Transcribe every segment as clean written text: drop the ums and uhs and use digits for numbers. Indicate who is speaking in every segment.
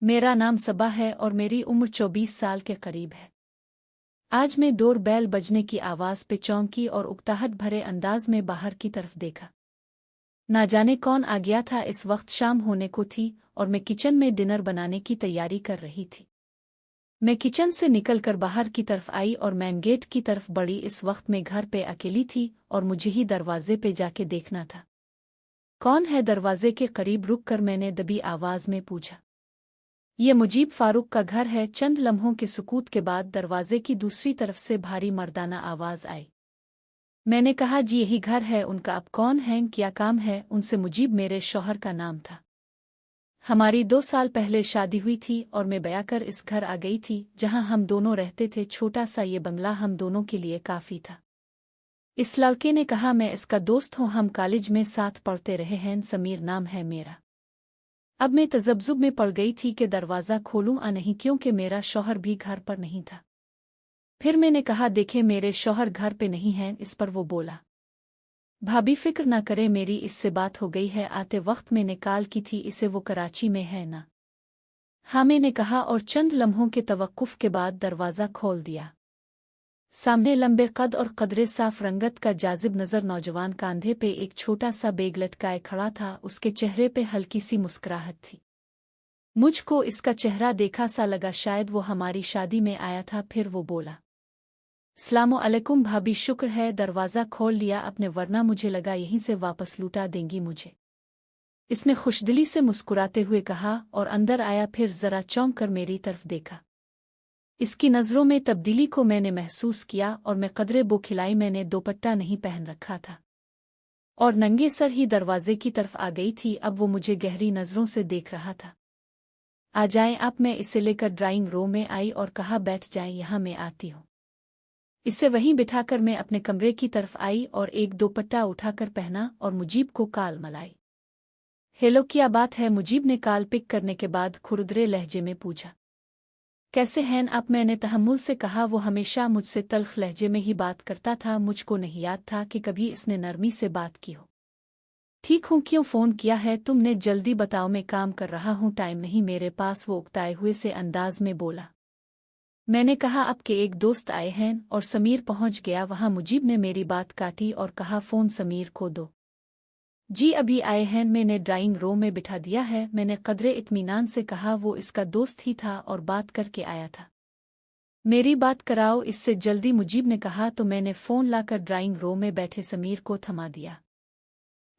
Speaker 1: मेरा नाम सबा है और मेरी उम्र 24 साल के करीब है। आज मैं डोर बेल बजने की आवाज़ पे चौंकी और उकताहट भरे अंदाज में बाहर की तरफ देखा। ना जाने कौन आ गया था। इस वक्त शाम होने को थी और मैं किचन में डिनर बनाने की तैयारी कर रही थी। मैं किचन से निकलकर बाहर की तरफ आई और मेन गेट की तरफ बढ़ी। इस वक्त मैं घर पे अकेली थी और मुझे ही दरवाजे पे जाके देखना था। कौन है? दरवाजे के करीब रुककर मैंने दबी आवाज़ में पूछा। ये मुजीब फारूक का घर है। चंद लम्हों के सुकूत के बाद दरवाजे की दूसरी तरफ से भारी मर्दाना आवाज़ आई। मैंने कहा, जी यही घर है उनका। अब कौन है, क्या काम है उनसे? मुजीब मेरे शौहर का नाम था। हमारी 2 साल पहले शादी हुई थी और मैं ब्याह कर इस घर आ गई थी जहां हम दोनों रहते थे। छोटा सा ये बंगला हम दोनों के लिए काफ़ी था। इस लड़के ने कहा, मैं इसका दोस्त हूँ, हम कॉलेज में साथ पढ़ते रहे हैं। समीर नाम है मेरा। अब मैं तजब्जुब में पड़ गई थी कि दरवाज़ा खोलूं या नहीं, क्योंकि मेरा शौहर भी घर पर नहीं था। फिर मैंने कहा, देखे मेरे शौहर घर पे नहीं हैं। इस पर वो बोला, भाभी फिक्र ना करे, मेरी इससे बात हो गई है। आते वक्त मैंने कॉल की थी इसे, वो कराची में है ना। हाँ मैंने कहा और चंद लम्हों के तवक्कुफ के बाद दरवाज़ा खोल दिया। सामने लंबे कद और कदरे साफ रंगत का जाजिब नज़र नौजवान कांधे पे एक छोटा सा बैग लटकाए खड़ा था। उसके चेहरे पे हल्की सी मुस्कुराहट थी। मुझको इसका चेहरा देखा सा लगा, शायद वो हमारी शादी में आया था। फिर वो बोला, अस्सलामु अलैकुम भाभी, शुक्र है दरवाज़ा खोल लिया आपने, वरना मुझे लगा यहीं से वापस लूटा देंगी मुझे। इसने खुशदिली से मुस्कुराते हुए कहा और अंदर आया। फिर ज़रा चौंक कर मेरी तरफ देखा। इसकी नज़रों में तब्दीली को मैंने महसूस किया और मैं कदरे बोखिलाई। मैंने दोपट्टा नहीं पहन रखा था और नंगे सर ही दरवाजे की तरफ आ गई थी। अब वो मुझे गहरी नज़रों से देख रहा था। आ जाएं आप। मैं इसे लेकर ड्राइंग रूम में आई और कहा, बैठ जाएं यहाँ, मैं आती हूँ। इसे वहीं बिठाकर मैं अपने कमरे की तरफ आई और एक दोपट्टा उठाकर पहना और मुजीब को कॉल मलाई। हेलो, क्या बात है? मुजीब ने कॉल पिक करने के बाद खुरदरे लहजे में पूछा, कैसे हैं आप? मैंने तहम्मुल से कहा। वो हमेशा मुझसे तल्ख लहजे में ही बात करता था। मुझको नहीं याद था कि कभी इसने नरमी से बात की हो। ठीक हूँ, क्यों फ़ोन किया है तुमने? जल्दी बताओ, मैं काम कर रहा हूँ, टाइम नहीं मेरे पास। वो उकताए हुए से अंदाज में बोला। मैंने कहा, आपके एक दोस्त आए हैं और समीर पहुँच गया वहाँ। मुजीब ने मेरी बात काटी और कहा, फ़ोन समीर को दो। जी अभी आए हैं, मैंने ड्राइंग रूम में बिठा दिया है। मैंने कदरे इत्मीनान से कहा, वो इसका दोस्त ही था और बात करके आया था। मेरी बात कराओ इससे जल्दी, मुजीब ने कहा। तो मैंने फ़ोन लाकर ड्राइंग रूम में बैठे समीर को थमा दिया।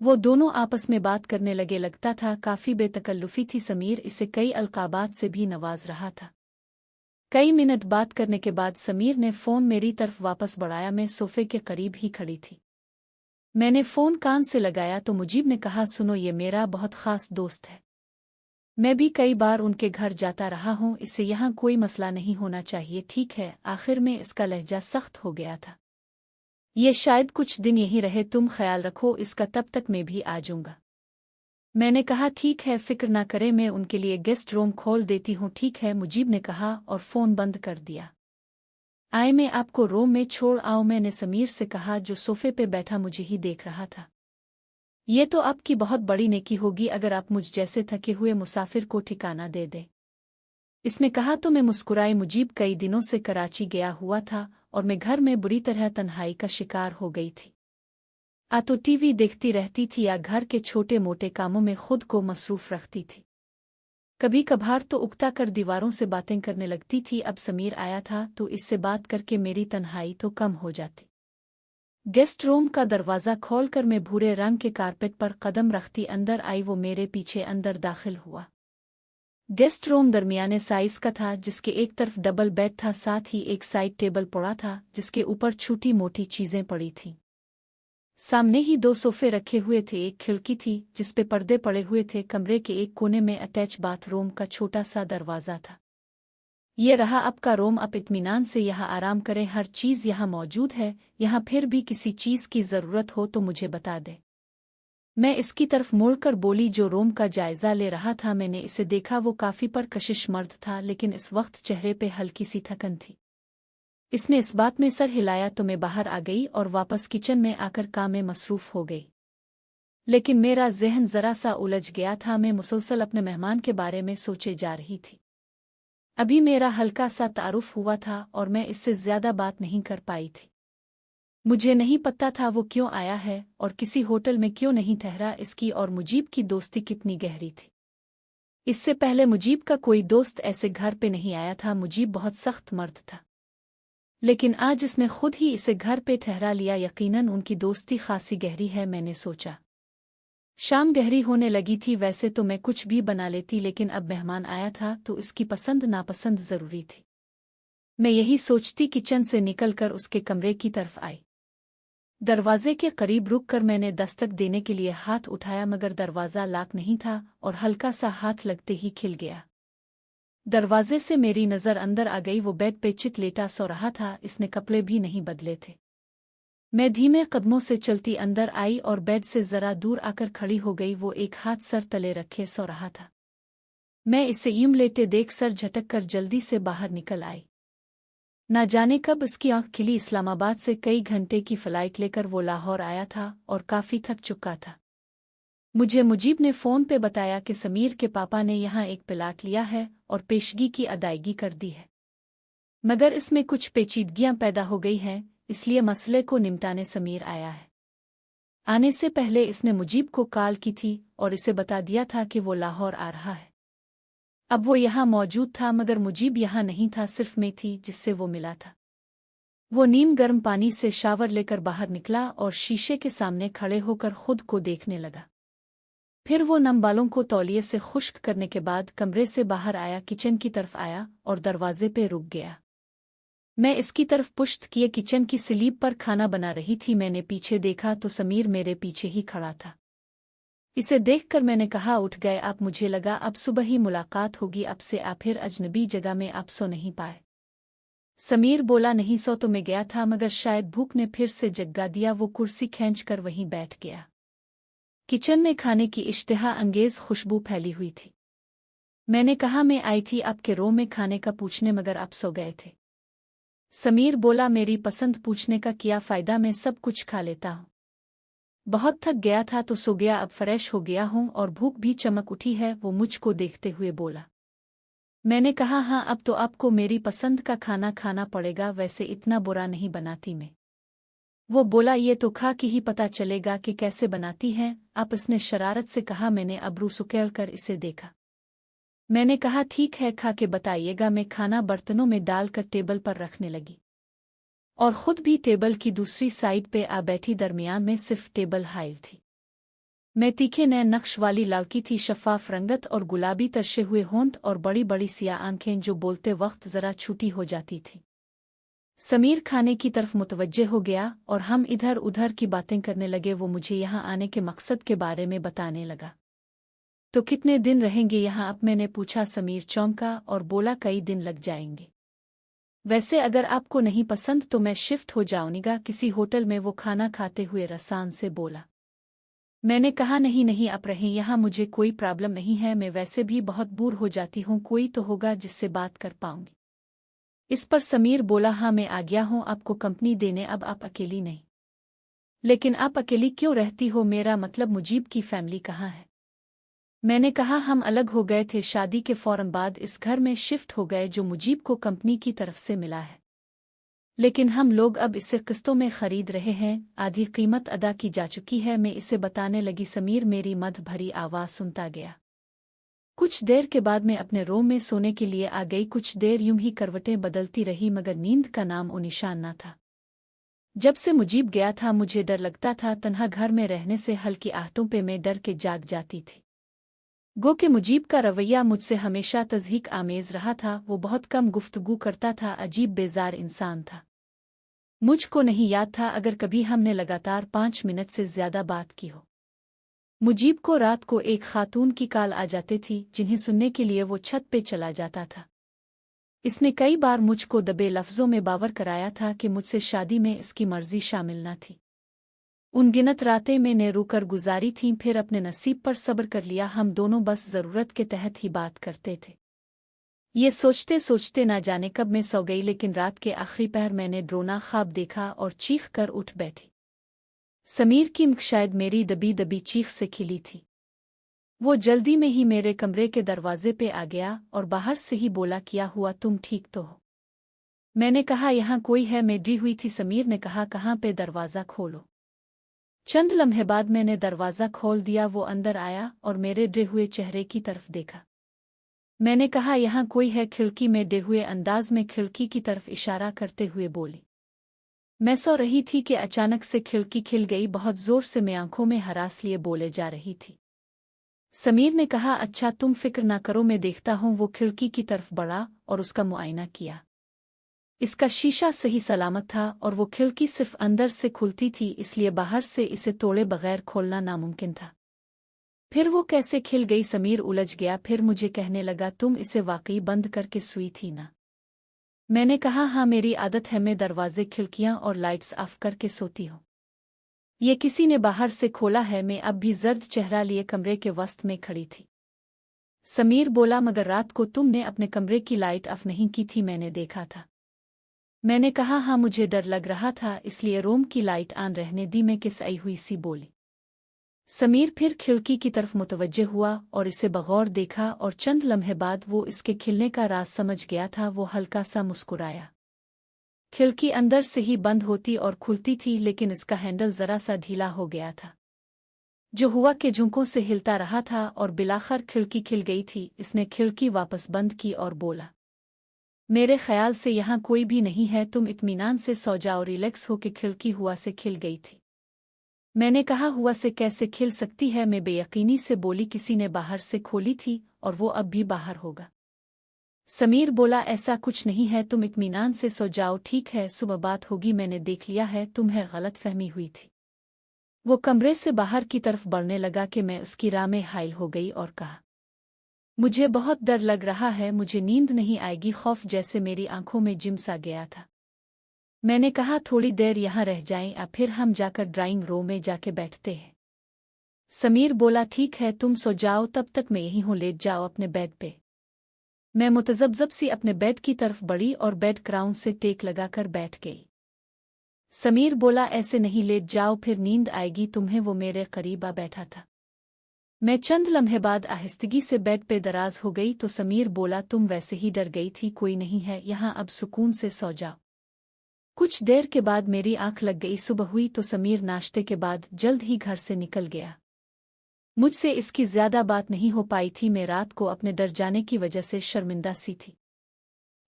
Speaker 1: वो दोनों आपस में बात करने लगे। लगता था काफ़ी बेतकल्लुफ़ी थी। समीर इसे कई अलकाबात से भी नवाज रहा था। कई मिनट बात करने के बाद समीर ने फ़ोन मेरी तरफ वापस बढ़ाया। मैं सोफ़े के करीब ही खड़ी थी। मैंने फ़ोन कान से लगाया तो मुजीब ने कहा, सुनो, ये मेरा बहुत ख़ास दोस्त है। मैं भी कई बार उनके घर जाता रहा हूँ। इससे यहाँ कोई मसला नहीं होना चाहिए, ठीक है? आखिर में इसका लहजा सख्त हो गया था। ये शायद कुछ दिन यहीं रहे, तुम ख्याल रखो इसका, तब तक मैं भी आ जाऊँगा। मैंने कहा, ठीक है, फ़िक्र ना करें, मैं उनके लिए गेस्ट रूम खोल देती हूँ। ठीक है, मुजीब ने कहा और फ़ोन बंद कर दिया। आए, मैं आपको रूम में छोड़ आऊँ? मैंने समीर से कहा, जो सोफ़े पे बैठा मुझे ही देख रहा था। ये तो आपकी बहुत बड़ी नेकी होगी अगर आप मुझ जैसे थके हुए मुसाफिर को ठिकाना दे दे। इसने कहा तो मैं मुस्कुराई। मुजीब कई दिनों से कराची गया हुआ था और मैं घर में बुरी तरह तन्हाई का शिकार हो गई थी। आ तो टीवी देखती रहती थी या घर के छोटे मोटे कामों में खुद को मसरूफ रखती थी। कभी कभार तो उकता कर दीवारों से बातें करने लगती थी। अब समीर आया था तो इससे बात करके मेरी तन्हाई तो कम हो जाती। गेस्ट रूम का दरवाज़ा खोलकर मैं भूरे रंग के कारपेट पर कदम रखती अंदर आई। वो मेरे पीछे अंदर दाखिल हुआ। गेस्ट रूम दरमियाने साइज का था, जिसके एक तरफ डबल बेड था, साथ ही एक साइड टेबल पड़ा था जिसके ऊपर छोटी मोटी चीज़ें पड़ी थीं। सामने ही 2 सोफे रखे हुए थे, एक खिड़की थी जिसपे पर्दे पड़े हुए थे। कमरे के एक कोने में अटैच बाथरूम का छोटा सा दरवाज़ा था। ये रहा आपका रूम, आप इत्मीनान से यहाँ आराम करें, हर चीज़ यहाँ मौजूद है। यहाँ फिर भी किसी चीज़ की ज़रूरत हो तो मुझे बता दे। मैं इसकी तरफ मुड़कर बोली, जो रूम का जायज़ा ले रहा था। मैंने इसे देखा, वो काफ़ी पर कशिश मर्द था, लेकिन इस वक्त चेहरे पे हल्की सी थकन थी। इसने इस बात में सर हिलाया तो मैं बाहर आ गई और वापस किचन में आकर काम में मसरूफ़ हो गई। लेकिन मेरा ज़हन ज़रा सा उलझ गया था। मैं मुसलसल अपने मेहमान के बारे में सोचे जा रही थी। अभी मेरा हल्का सा तारुफ हुआ था और मैं इससे ज़्यादा बात नहीं कर पाई थी। मुझे नहीं पता था वो क्यों आया है और किसी होटल में क्यों नहीं ठहरा। इसकी और मुजीब की दोस्ती कितनी गहरी थी। इससे पहले मुजीब का कोई दोस्त ऐसे घर पे नहीं आया था। मुजीब बहुत सख्त मर्द था, लेकिन आज इसने खुद ही इसे घर पे ठहरा लिया। यकीनन उनकी दोस्ती खासी गहरी है। मैंने सोचा। शाम गहरी होने लगी थी। वैसे तो मैं कुछ भी बना लेती, लेकिन अब मेहमान आया था तो इसकी पसंद नापसंद ज़रूरी थी। मैं यही सोचती किचन से निकलकर उसके कमरे की तरफ आई। दरवाजे के करीब रुककर मैंने दस्तक देने के लिए हाथ उठाया, मगर दरवाज़ा लॉक नहीं था और हल्का सा हाथ लगते ही खिल गया। दरवाजे से मेरी नज़र अंदर आ गई। वो बेड पे चित लेटा सो रहा था। इसने कपड़े भी नहीं बदले थे। मैं धीमे कदमों से चलती अंदर आई और बेड से ज़रा दूर आकर खड़ी हो गई। वो एक हाथ सर तले रखे सो रहा था। मैं इसे यूं लेटे देख सर झटक कर जल्दी से बाहर निकल आई। ना जाने कब उसकी आंख खिली। इस्लामाबाद से कई घंटे की फ्लाइट लेकर वो लाहौर आया था और काफ़ी थक चुका था। मुझे मुजीब ने फ़ोन पे बताया कि समीर के पापा ने यहाँ एक प्लाट लिया है और पेशगी की अदायगी कर दी है, मगर इसमें कुछ पेचीदगियां पैदा हो गई हैं, इसलिए मसले को निपटाने समीर आया है। आने से पहले इसने मुजीब को कॉल की थी और इसे बता दिया था कि वो लाहौर आ रहा है। अब वो यहाँ मौजूद था, मगर मुजीब यहाँ नहीं था, सिर्फ मैं थी जिससे वो मिला था। वो नीम गर्म पानी से शावर लेकर बाहर निकला और शीशे के सामने खड़े होकर खुद को देखने लगा। फिर वो नम बालों को तौलिए से खुश्क करने के बाद कमरे से बाहर आया, किचन की तरफ आया और दरवाजे पे रुक गया। मैं इसकी तरफ पुश्त किए किचन की स्लीब पर खाना बना रही थी। मैंने पीछे देखा तो समीर मेरे पीछे ही खड़ा था। इसे देखकर मैंने कहा, उठ गए आप? मुझे लगा अब सुबह ही मुलाकात होगी आपसे, आप फिर अजनबी जगह में आप सो नहीं पाए। समीर बोला, नहीं सो तो मैं गया था, मगर शायद भूख ने फिर से जगा दिया। वो कुर्सी खींचकर वहीं बैठ गया। किचन में खाने की इश्तिहा अंगेज खुशबू फैली हुई थी। मैंने कहा, मैं आई थी आपके रूम में खाने का पूछने, मगर आप सो गए थे। समीर बोला, मेरी पसंद पूछने का क्या फ़ायदा, मैं सब कुछ खा लेता हूँ। बहुत थक गया था तो सो गया, अब फ्रेश हो गया हूँ और भूख भी चमक उठी है। वो मुझको देखते हुए बोला। मैंने कहा, हाँ अब तो आपको मेरी पसंद का खाना खाना पड़ेगा, वैसे इतना बुरा नहीं बनाती मैं। वो बोला, ये तो खा के ही पता चलेगा कि कैसे बनाती हैं आप, इसने शरारत से कहा। मैंने अब्रू सुकेल कर इसे देखा। मैंने कहा, ठीक है खा के बताइएगा। मैं खाना बर्तनों में डालकर टेबल पर रखने लगी और खुद भी टेबल की दूसरी साइड पे आ बैठी। दरमियान में सिर्फ टेबल हाइल थी। मैं तीखे नए नक्श वाली लड़की थी, शफाफ रंगत और गुलाबी तरशे हुए होंठ और बड़ी बड़ी सियाह आंखें जो बोलते वक्त जरा छूटी हो जाती थी। समीर खाने की तरफ मुतवज्जे हो गया और हम इधर उधर की बातें करने लगे। वो मुझे यहाँ आने के मकसद के बारे में बताने लगा। तो कितने दिन रहेंगे यहाँ आप? मैंने पूछा। समीर चौंका और बोला, कई दिन लग जाएंगे। वैसे अगर आपको नहीं पसंद तो मैं शिफ्ट हो जाऊंगा किसी होटल में, वो खाना खाते हुए रसान से बोला। मैंने कहा, नहीं नहीं आप रहें यहाँ, मुझे कोई प्रॉब्लम नहीं है। मैं वैसे भी बहुत बोर हो जाती हूँ, कोई तो होगा जिससे बात कर पाऊंगी। इस पर समीर बोला, हाँ मैं आ गया हूँ आपको कंपनी देने, अब आप अकेली नहीं। लेकिन आप अकेली क्यों रहती हो? मेरा मतलब मुजीब की फैमिली कहाँ है? मैंने कहा, हम अलग हो गए थे, शादी के फौरन बाद इस घर में शिफ्ट हो गए जो मुजीब को कंपनी की तरफ से मिला है। लेकिन हम लोग अब इसे किस्तों में खरीद रहे हैं, आधी कीमत अदा की जा चुकी है। मैं इसे बताने लगी। समीर मेरी मद भरी आवाज़ सुनता गया। कुछ देर के बाद मैं अपने रूम में सोने के लिए आ गई। कुछ देर यूं ही करवटें बदलती रही, मगर नींद का नाम ओ निशान न था। जब से मुजीब गया था मुझे डर लगता था। तन्हा घर में रहने से हल्की आहटों पे मैं डर के जाग जाती थी। गो के मुजीब का रवैया मुझसे हमेशा तज़हीक आमेज़ रहा था। वो बहुत कम गुफ्तगू करता था, अजीब बेजार इंसान था। मुझको नहीं याद था अगर कभी हमने लगातार 5 मिनट से ज़्यादा बात की हो। मुजीब को रात को एक खातून की कॉल आ जाती थी, जिन्हें सुनने के लिए वो छत पे चला जाता था। इसने कई बार मुझको दबे लफ्ज़ों में बावर कराया था कि मुझसे शादी में इसकी मर्ज़ी शामिल न थी। उन गिनत रातें मैंने रुकर गुजारी थीं, फिर अपने नसीब पर सब्र कर लिया। हम दोनों बस ज़रूरत के तहत ही बात करते थे। ये सोचते सोचते ना जाने कब मैं सो गई, लेकिन रात के आखिरी पहर मैंने ड्रोना ख्वाब देखा और चीख कर उठ बैठी। समीर की आंख शायद मेरी दबी दबी चीख से खिली थी। वो जल्दी में ही मेरे कमरे के दरवाजे पे आ गया और बाहर से ही बोला, क्या हुआ, तुम ठीक तो हो? मैंने कहा, यहाँ कोई है, मैं डरी हुई थी। समीर ने कहा, कहाँ पे, दरवाज़ा खोलो। चंद लम्हे बाद मैंने दरवाज़ा खोल दिया। वो अंदर आया और मेरे डरे हुए चेहरे की तरफ देखा। मैंने कहा, यहाँ कोई है? खिड़की में डरे हुए अंदाज में खिड़की की तरफ इशारा करते हुए बोली। मैं सो रही थी कि अचानक से खिड़की खिल गई, बहुत जोर से। मैं आंखों में हरास लिए बोले जा रही थी। समीर ने कहा, अच्छा तुम फिक्र ना करो, मैं देखता हूँ। वो खिड़की की तरफ बढ़ा और उसका मुआयना किया। इसका शीशा सही सलामत था और वो खिड़की सिर्फ अंदर से खुलती थी, इसलिए बाहर से इसे तोड़े बगैर खोलना नामुमकिन था। फिर वो कैसे खिल गई? समीर उलझ गया। फिर मुझे कहने लगा, तुम इसे वाकई बंद करके सोई थी ना? मैंने कहा, हाँ, मेरी आदत है, मैं दरवाजे, खिड़कियां और लाइट्स ऑफ करके सोती हूँ। ये किसी ने बाहर से खोला है। मैं अब भी जर्द चेहरा लिए कमरे के वस्त में खड़ी थी। समीर बोला, मगर रात को तुमने अपने कमरे की लाइट ऑफ नहीं की थी, मैंने देखा था। मैंने कहा, हाँ, मुझे डर लग रहा था, इसलिए रूम की लाइट ऑन रहने दी। मैं किस आई हुई सी बोली। समीर फिर खिड़की की तरफ मुतवज्जे हुआ और इसे बगौर देखा और चंद लम्हे बाद वो इसके खिलने का राज समझ गया था। वो हल्का सा मुस्कुराया। खिड़की अंदर से ही बंद होती और खुलती थी, लेकिन इसका हैंडल जरा सा ढीला हो गया था, जो हुआ के झुंकों से हिलता रहा था और बिलाखर खिड़की खिल गई थी। इसने खिड़की वापस बंद की और बोला, मेरे ख्याल से यहाँ कोई भी नहीं है, तुम इत्मीनान से सो जाओ, रिलैक्स हो के। खिड़की हुआ से खिल गई थी। मैंने कहा, हुआ से कैसे खिल सकती है? मैं बेयकीनी से बोली, किसी ने बाहर से खोली थी और वो अब भी बाहर होगा। समीर बोला, ऐसा कुछ नहीं है, तुम इत्मीनान से सो जाओ, ठीक है, सुबह बात होगी। मैंने देख लिया है, तुम्हें गलतफहमी हुई थी। वो कमरे से बाहर की तरफ बढ़ने लगा कि मैं उसकी राह में हाइल हो गई और कहा, मुझे बहुत डर लग रहा है, मुझे नींद नहीं आएगी। खौफ जैसे मेरी आंखों में जिम सा गया था। मैंने कहा, थोड़ी देर यहाँ रह जाएं, अब फिर हम जाकर ड्राइंग रूम में जाके बैठते हैं। समीर बोला, ठीक है, तुम सो जाओ, तब तक मैं यहीं हूँ, लेट जाओ अपने बेड पे। मैं मुतजब्जब सी अपने बेड की तरफ बढ़ी और बेड क्राउन से टेक लगाकर बैठ गई। समीर बोला, ऐसे नहीं, लेट जाओ, फिर नींद आएगी तुम्हें। वो मेरे करीब आ बैठा था। मैं चंद लम्हे बाद आहिस्तगी से बेड पे दराज हो गई तो समीर बोला, तुम वैसे ही डर गई थी, कोई नहीं है यहाँ, अब सुकून से सो जाओ। कुछ देर के बाद मेरी आंख लग गई। सुबह हुई तो समीर नाश्ते के बाद जल्द ही घर से निकल गया। मुझसे इसकी ज्यादा बात नहीं हो पाई थी। मैं रात को अपने डर जाने की वजह से शर्मिंदा सी थी।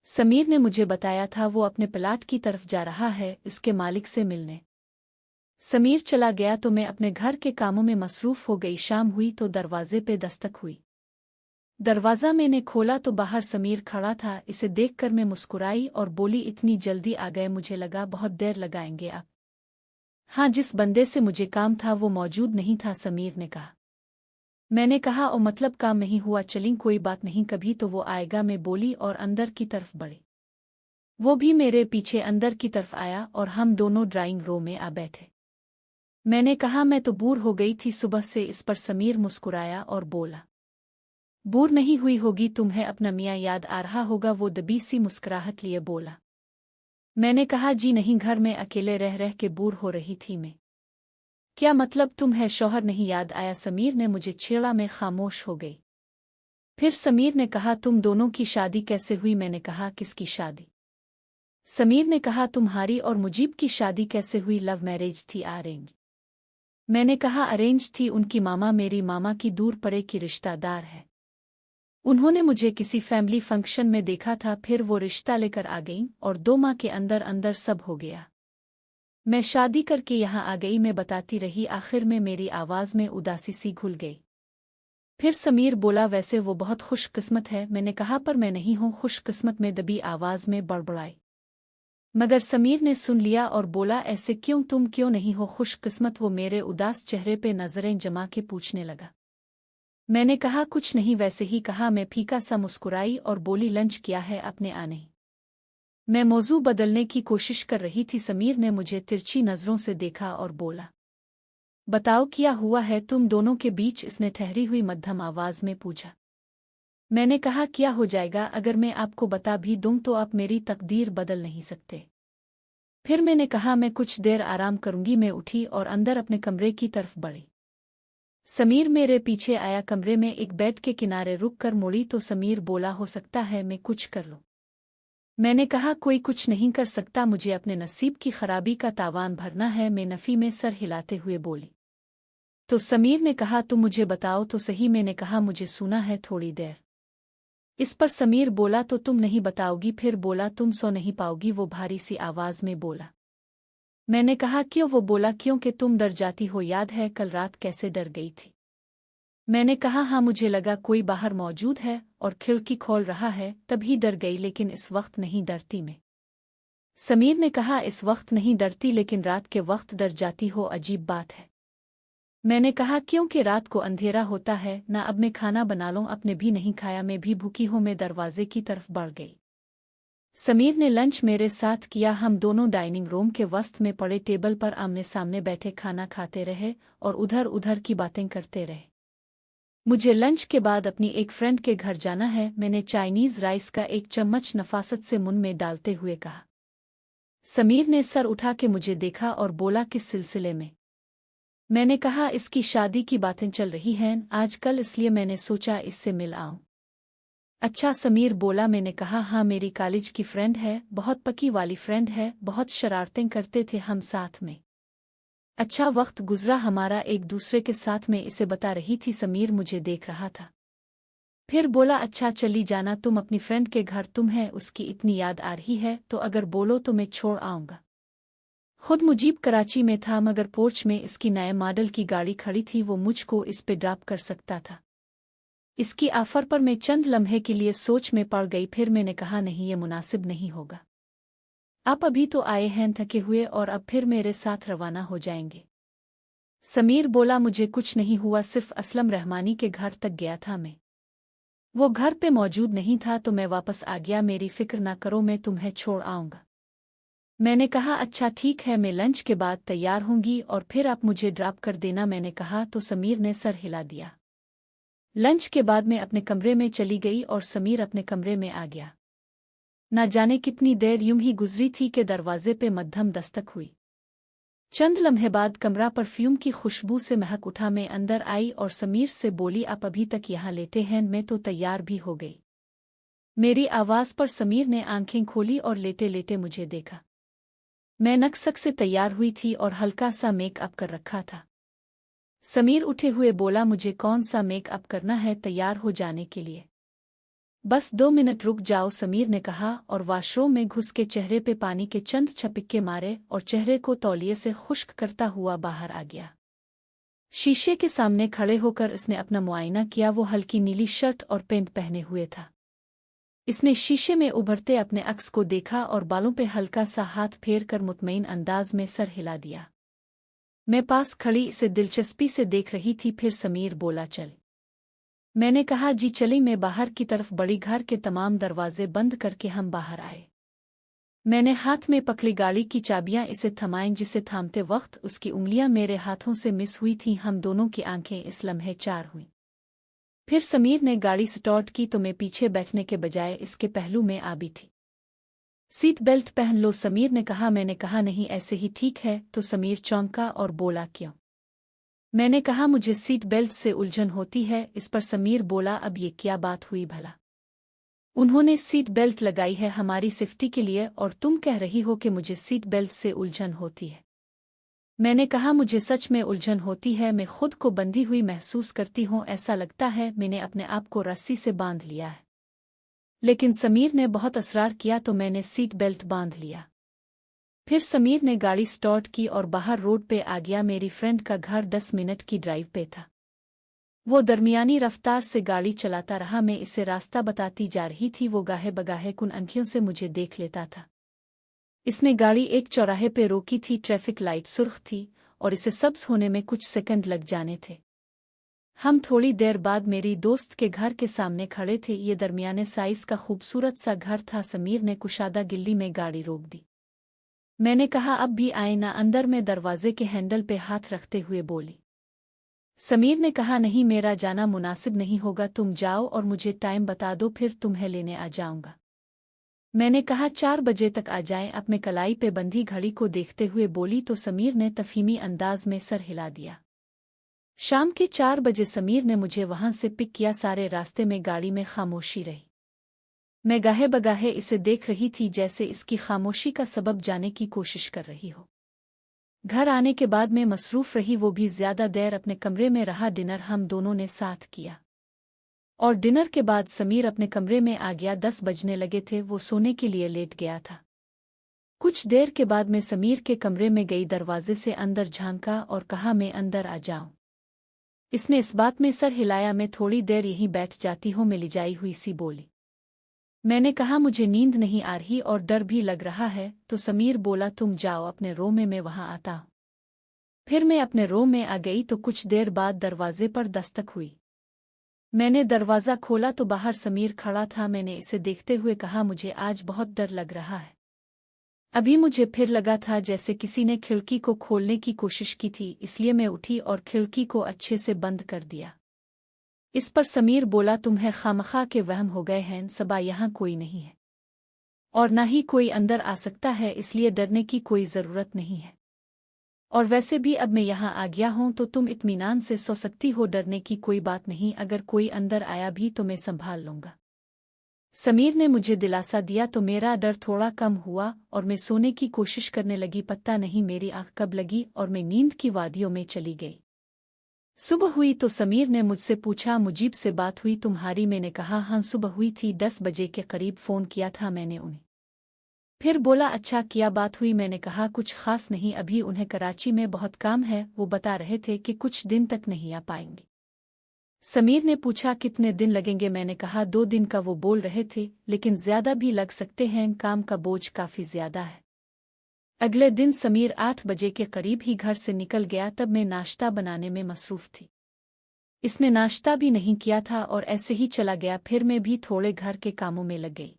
Speaker 1: समीर ने मुझे बताया था वो अपने प्लाट की तरफ जा रहा है इसके मालिक से मिलने। समीर चला गया तो मैं अपने घर के कामों में मसरूफ हो गई। शाम हुई तो दरवाजे पे दस्तक हुई। दरवाज़ा मैंने खोला तो बाहर समीर खड़ा था। इसे देखकर मैं मुस्कुराई और बोली, इतनी जल्दी आ गए? मुझे लगा बहुत देर लगाएंगे आप। हाँ, जिस बंदे से मुझे काम था वो मौजूद नहीं था, समीर ने कहा। मैंने कहा, ओ मतलब काम नहीं हुआ? चलिए कोई बात नहीं, कभी तो वो आएगा, मैं बोली और अंदर की तरफ बढ़ी। वो भी मेरे पीछे अंदर की तरफ आया और हम दोनों ड्राइंग रूम में आ बैठे। मैंने कहा, मैं तो बूर हो गई थी सुबह से। इस पर समीर मुस्कुराया और बोला, बूर नहीं हुई होगी, तुम्हें अपना मियाँ याद आ रहा होगा। वो दबी सी मुस्कुराहट लिए बोला। मैंने कहा, जी नहीं, घर में अकेले रह रह के बूर हो रही थी मैं। क्या मतलब, तुम्हें शौहर नहीं याद आया? समीर ने मुझे छेड़ा। मैं खामोश हो गई। फिर समीर ने कहा, तुम दोनों की शादी कैसे हुई? मैंने कहा, किसकी शादी? समीर ने कहा, तुम्हारी और मुजीब की शादी कैसे हुई? लव मैरिज थी, अरेंज? मैंने कहा, अरेंज थी। उनकी मामा मेरी मामा की दूर पड़े की रिश्तेदार है। उन्होंने मुझे किसी फैमिली फंक्शन में देखा था, फिर वो रिश्ता लेकर आ गईं और 2 माह के अंदर अंदर सब हो गया। मैं शादी करके यहाँ आ गई। मैं बताती रही, आखिर में मेरी आवाज़ में उदासी सी घुल गई। फिर समीर बोला, वैसे वो बहुत खुशकिस्मत है। मैंने कहा, पर मैं नहीं हूँ खुशकिस्मत, में दबी आवाज़ में बड़बड़ाई। मगर समीर ने सुन लिया और बोला, ऐसे क्यों, तुम क्यों नहीं हो खुशकिस्मत? वो मेरे उदास चेहरे पे नजरें जमा के पूछने लगा। मैंने कहा, कुछ नहीं, वैसे ही कहा। मैं फीका सा मुस्कुराई और बोली, लंच किया है आपने? नहीं। मैं मौजू बदलने की कोशिश कर रही थी। समीर ने मुझे तिरछी नजरों से देखा और बोला, बताओ क्या हुआ है तुम दोनों के बीच? इसने ठहरी हुई मध्यम आवाज में पूछा। मैंने कहा, क्या हो जाएगा? अगर मैं आपको बता भी दूं तो आप मेरी तकदीर बदल नहीं सकते। फिर मैंने कहा मैं कुछ देर आराम करूंगी। मैं उठी और अंदर अपने कमरे की तरफ बढ़ी। समीर मेरे पीछे आया। कमरे में एक बेड के किनारे रुक कर मुड़ी तो समीर बोला, हो सकता है मैं कुछ कर लूं। मैंने कहा कोई कुछ नहीं कर सकता, मुझे अपने नसीब की खराबी का तावान भरना है। मैं नफी में सर हिलाते हुए बोली। तो समीर ने कहा तुम मुझे बताओ तो सही। मैंने कहा मुझे सुना है थोड़ी देर। इस पर समीर बोला तो तुम नहीं बताओगी? फिर बोला तुम सो नहीं पाओगी। वो भारी सी आवाज में बोला। मैंने कहा क्यों? वो बोला क्योंकि तुम डर जाती हो। याद है कल रात कैसे डर गई थी? मैंने कहा हाँ, मुझे लगा कोई बाहर मौजूद है और खिड़की खोल रहा है, तभी डर गई, लेकिन इस वक्त नहीं डरती मैं। समीर ने कहा इस वक्त नहीं डरती लेकिन रात के वक्त डर जाती हो, अजीब बात है। मैंने कहा क्योंकि रात को अंधेरा होता है ना। अब मैं खाना बना लूं, अपने भी नहीं खाया, मैं भी भूखी हूं। मैं दरवाजे की तरफ बढ़ गई। समीर ने लंच मेरे साथ किया। हम दोनों डाइनिंग रूम के वस्त में पड़े टेबल पर आमने सामने बैठे खाना खाते रहे और उधर उधर की बातें करते रहे। मुझे लंच के बाद अपनी एक फ्रेंड के घर जाना है। मैंने चाइनीज राइस का एक चम्मच नफासत से मुंह में डालते हुए कहा। समीर ने सर उठा के मुझे देखा और बोला किस सिलसिले में? मैंने कहा इसकी शादी की बातें चल रही हैं आजकल, इसलिए मैंने सोचा इससे मिल आऊं। अच्छा, समीर बोला। मैंने कहा हाँ, मेरी कॉलेज की फ्रेंड है, बहुत पकी वाली फ्रेंड है, बहुत शरारतें करते थे हम साथ में। अच्छा वक्त गुजरा हमारा एक दूसरे के साथ में, इसे बता रही थी। समीर मुझे देख रहा था। फिर बोला अच्छा चली जाना तुम अपनी फ्रेंड के घर, तुम्हें उसकी इतनी याद आ रही है तो अगर बोलो तो मैं छोड़ आऊंगा। खुद मुजीब कराची में था मगर पोर्च में इसकी नए मॉडल की गाड़ी खड़ी थी, वो मुझको इस पे ड्रॉप कर सकता था। इसकी ऑफर पर मैं चंद लम्हे के लिए सोच में पड़ गई। फिर मैंने कहा नहीं, ये मुनासिब नहीं होगा। आप अभी तो आए हैं थके हुए और अब फिर मेरे साथ रवाना हो जाएंगे। समीर बोला मुझे कुछ नहीं हुआ, सिर्फ असलम रहमानी के घर तक गया था मैं। वो घर पे मौजूद नहीं था तो मैं वापस आ गया। मेरी फिक्र ना करो, मैं तुम्हें छोड़ आऊंगा। मैंने कहा अच्छा ठीक है, मैं लंच के बाद तैयार होंगी और फिर आप मुझे ड्रॉप कर देना। मैंने कहा तो समीर ने सर हिला दिया। लंच के बाद मैं अपने कमरे में चली गई और समीर अपने कमरे में आ गया। ना जाने कितनी देर यूं ही गुजरी थी कि दरवाजे पे मध्यम दस्तक हुई। चंद लम्हे बाद कमरा परफ्यूम की खुशबू से महक उठा। मैं अंदर आई और समीर से बोली आप अभी तक यहाँ लेटे हैं? मैं तो तैयार भी हो गई। मेरी आवाज पर समीर ने आंखें खोली और लेटे लेटे मुझे देखा। मैं नकसक से तैयार हुई थी और हल्का सा मेकअप कर रखा था। समीर उठे हुए बोला मुझे कौन सा मेकअप करना है तैयार हो जाने के लिए? बस 2 मिनट रुक जाओ, समीर ने कहा और वॉशरूम में घुस के चेहरे पे पानी के चंद छपिक्के मारे और चेहरे को तौलिए से खुश्क करता हुआ बाहर आ गया। शीशे के सामने खड़े होकर इसने अपना मुआयना किया। वो हल्की नीली शर्ट और पैंट पहने हुए था। इसने शीशे में उभरते अपने अक्स को देखा और बालों पे हल्का सा हाथ फेर कर मुतमईन अंदाज में सर हिला दिया। मैं पास खड़ी इसे दिलचस्पी से देख रही थी। फिर समीर बोला चल। मैंने कहा जी चली। मैं बाहर की तरफ बड़ी। घर के तमाम दरवाजे बंद करके हम बाहर आए। मैंने हाथ में पकड़ी गाड़ी की चाबियां इसे थमाईं, जिसे थामते वक्त उसकी उंगलियां मेरे हाथों से मिस हुई थीं। हम दोनों की आंखें इस लम्हे चार हुईं। फिर समीर ने गाड़ी स्टार्ट की तो मैं पीछे बैठने के बजाय इसके पहलू में आ बैठी। सीट बेल्ट पहन लो, समीर ने कहा। मैंने कहा नहीं, ऐसे ही ठीक है। तो समीर चौंका और बोला क्यों? मैंने कहा मुझे सीट बेल्ट से उलझन होती है। इस पर समीर बोला अब ये क्या बात हुई भला? उन्होंने सीट बेल्ट लगाई है हमारी सेफ्टी के लिए और तुम कह रही हो कि मुझे सीट बेल्ट से उलझन होती है। मैंने कहा मुझे सच में उलझन होती है। मैं खुद को बंधी हुई महसूस करती हूँ, ऐसा लगता है मैंने अपने आप को रस्सी से बांध लिया है। लेकिन समीर ने बहुत असरार किया तो मैंने सीट बेल्ट बांध लिया। फिर समीर ने गाड़ी स्टार्ट की और बाहर रोड पे आ गया। मेरी फ्रेंड का घर 10 मिनट की ड्राइव पे था। वो दरमियानी रफ्तार से गाड़ी चलाता रहा। मैं इसे रास्ता बताती जा रही थी। वो गाहे बगाहे कुन आंखों से मुझे देख लेता था। इसने गाड़ी एक चौराहे पे रोकी थी। ट्रैफिक लाइट सुर्ख थी और इसे सब्ज होने में कुछ सेकंड लग जाने थे। हम थोड़ी देर बाद मेरी दोस्त के घर के सामने खड़े थे। ये दरमियाने साइज का खूबसूरत सा घर था। समीर ने कुशादा गिल्ली में गाड़ी रोक दी। मैंने कहा अब भी आए ना अंदर? में दरवाजे के हैंडल पे हाथ रखते हुए बोली। समीर ने कहा नहीं, मेरा जाना मुनासिब नहीं होगा, तुम जाओ और मुझे टाइम बता दो, फिर तुम्हें लेने आ जाऊंगा। मैंने कहा 4 बजे तक आ जाएं। अपने कलाई पे बंधी घड़ी को देखते हुए बोली तो समीर ने तफहीमी अंदाज में सर हिला दिया। शाम के 4 बजे समीर ने मुझे वहां से पिक किया। सारे रास्ते में गाड़ी में खामोशी रही। मैं गाहे बगाहे इसे देख रही थी, जैसे इसकी खामोशी का सबब जानने की कोशिश कर रही हो। घर आने के बाद मैं मसरूफ रही, वो भी ज्यादा देर अपने कमरे में रहा। डिनर हम दोनों ने साथ किया और डिनर के बाद समीर अपने कमरे में आ गया। 10 बजने लगे थे, वो सोने के लिए लेट गया था। कुछ देर के बाद मैं समीर के कमरे में गई, दरवाजे से अंदर झांका और कहा मैं अंदर आ जाऊं। इसने इस बात में सर हिलाया। मैं थोड़ी देर यहीं बैठ जाती हूँ, मैं लिजाई हुई सी बोली। मैंने कहा मुझे नींद नहीं आ रही और डर भी लग रहा है। तो समीर बोला तुम जाओ अपने रूम में, मैं वहां आता हूं। फिर मैं अपने रूम में आ गई तो कुछ देर बाद दरवाजे पर दस्तक हुई। मैंने दरवाज़ा खोला तो बाहर समीर खड़ा था। मैंने इसे देखते हुए कहा मुझे आज बहुत डर लग रहा है। अभी मुझे फिर लगा था जैसे किसी ने खिड़की को खोलने की कोशिश की थी, इसलिए मैं उठी और खिड़की को अच्छे से बंद कर दिया। इस पर समीर बोला तुम्हें खामखा के वहम हो गए हैं सबा, यहाँ कोई नहीं है और ना ही कोई अंदर आ सकता है, इसलिए डरने की कोई ज़रूरत नहीं है। और वैसे भी अब मैं यहाँ आ गया हूँ तो तुम इत्मीनान से सो सकती हो, डरने की कोई बात नहीं। अगर कोई अंदर आया भी तो मैं संभाल लूँगा। समीर ने मुझे दिलासा दिया तो मेरा डर थोड़ा कम हुआ और मैं सोने की कोशिश करने लगी। पता नहीं मेरी आँख कब लगी और मैं नींद की वादियों में चली गई। सुबह हुई तो समीर ने मुझसे पूछा मुजीब से बात हुई तुम्हारी? मैंने कहा हाँ सुबह हुई थी, 10 बजे के करीब फ़ोन किया था मैंने उन्हें। फिर बोला अच्छा किया, बात हुई? मैंने कहा कुछ खास नहीं, अभी उन्हें कराची में बहुत काम है, वो बता रहे थे कि कुछ दिन तक नहीं आ पाएंगे। समीर ने पूछा कितने दिन लगेंगे? मैंने कहा 2 दिन का वो बोल रहे थे, लेकिन ज्यादा भी लग सकते हैं, काम का बोझ काफी ज्यादा है। अगले दिन समीर 8 बजे के करीब ही घर से निकल गया। तब मैं नाश्ता बनाने में मसरूफ थी। इसने नाश्ता भी नहीं किया था और ऐसे ही चला गया। फिर मैं भी थोड़े घर के कामों में लग गई।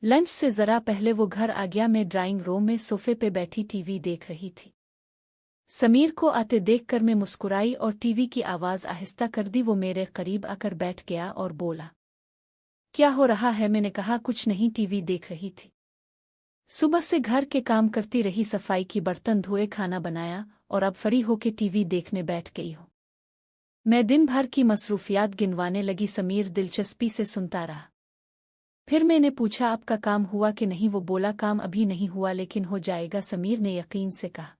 Speaker 1: लंच से जरा पहले वो घर आ गया। मैं ड्राइंग रूम में सोफे पे बैठी टीवी देख रही थी। समीर को आते देखकर मैं मुस्कुराई और टीवी की आवाज़ आहिस्ता कर दी। वो मेरे करीब आकर बैठ गया और बोला क्या हो रहा है? मैंने कहा कुछ नहीं, टीवी देख रही थी। सुबह से घर के काम करती रही, सफाई की, बर्तन धोए, खाना बनाया और अब फ्री होके टीवी देखने बैठ गई हूँ। मैं दिन भर की मसरूफियात गिनवाने लगी। समीर दिलचस्पी से सुनता रहा। फिर मैंने पूछा आपका काम हुआ कि नहीं? वो बोला काम अभी नहीं हुआ लेकिन हो जाएगा, समीर ने यकीन से कहा।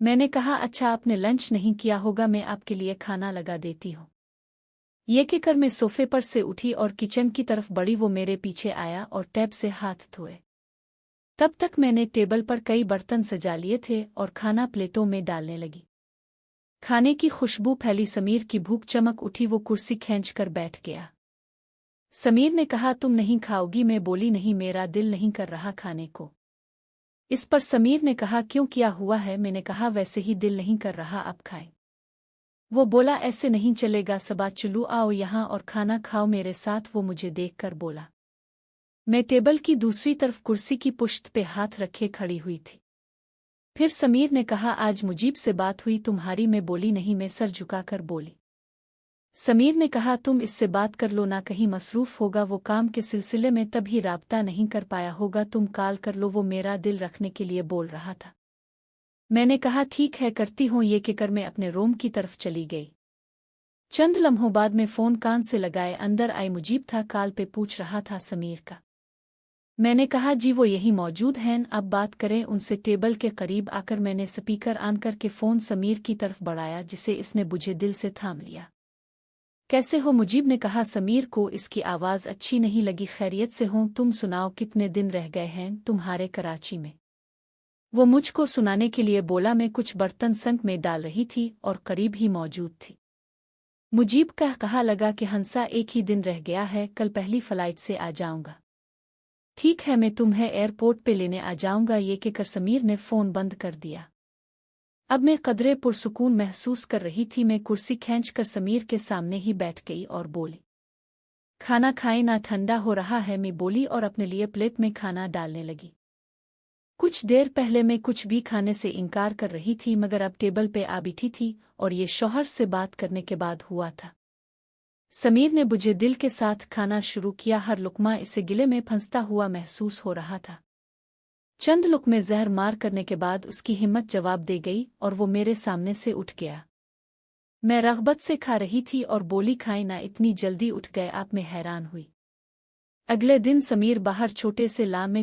Speaker 1: मैंने कहा अच्छा आपने लंच नहीं किया होगा, मैं आपके लिए खाना लगा देती हूँ। ये कहकर मैं सोफे पर से उठी और किचन की तरफ बढ़ी। वो मेरे पीछे आया और टैब से हाथ धोए। तब तक मैंने टेबल पर कई बर्तन सजा लिए थे और खाना प्लेटों में डालने लगी। खाने की खुशबू फैली, समीर की भूख चमक उठी। वो कुर्सी खींचकर बैठ गया। समीर ने कहा तुम नहीं खाओगी? मैं बोली नहीं, मेरा दिल नहीं कर रहा खाने को। इस पर समीर ने कहा क्यों, क्या हुआ है? मैंने कहा वैसे ही दिल नहीं कर रहा, आप खाएं। वो बोला ऐसे नहीं चलेगा सबा, चलो आओ यहाँ और खाना खाओ मेरे साथ। वो मुझे देखकर बोला। मैं टेबल की दूसरी तरफ कुर्सी की पुश्त पे हाथ रखे खड़ी हुई थी। फिर समीर ने कहा आज मुजीब से बात हुई तुम्हारी? मैं बोली नहीं, मैं सर झुकाकर बोली। समीर ने कहा तुम इससे बात कर लो ना, कहीं मसरूफ होगा, वो काम के सिलसिले में तभी राब्ता नहीं कर पाया होगा, तुम कॉल कर लो, वो मेरा दिल रखने के लिए बोल रहा था। मैंने कहा ठीक है करती हूँ, ये कहकर मैं अपने रूम की तरफ चली गई। चंद लम्हों बाद में फ़ोन कान से लगाए अंदर आई। मुजीब था, कॉल पे पूछ रहा था समीर का। मैंने कहा जी वो यही मौजूद हैं, अब बात करें उनसे। टेबल के करीब आकर मैंने स्पीकर ऑन करके फ़ोन समीर की तरफ बढ़ाया, जिसे इसने बुझे दिल से थाम लिया। कैसे हो? मुजीब ने कहा। समीर को इसकी आवाज़ अच्छी नहीं लगी। खैरियत से हूँ, तुम सुनाओ कितने दिन रह गए हैं तुम्हारे कराची में? वो मुझको सुनाने के लिए बोला। मैं कुछ बर्तन सिंक में डाल रही थी और करीब ही मौजूद थी। मुजीब का कहा लगा कि हंसा एक ही दिन रह गया है, कल पहली फ्लाइट से आ जाऊंगा। ठीक है मैं तुम्हें एयरपोर्ट पे लेने आ जाऊंगा। ये कहकर समीर ने फ़ोन बंद कर दिया। अब मैं कदरे पुरसुकून महसूस कर रही थी। मैं कुर्सी खींचकर समीर के सामने ही बैठ गई और बोली खाना खाए ना, ठंडा हो रहा है? मैं बोली और अपने लिए प्लेट में खाना डालने लगी। कुछ देर पहले मैं कुछ भी खाने से इनकार कर रही थी, मगर अब टेबल पे आ बैठी थी और ये शौहर से बात करने के बाद हुआ था। समीर ने बुझे दिल के साथ खाना शुरू किया। हर लुकमा इसे गिले में फंसता हुआ महसूस हो रहा था। चंद लुकमे जहर मार करने के बाद उसकी हिम्मत जवाब दे गई और वो मेरे सामने से उठ गया। मैं रग़बत से खा रही थी और बोली, खाए ना, इतनी जल्दी उठ गए आप? मैं हैरान हुई। अगले दिन समीर बाहर छोटे से लाम में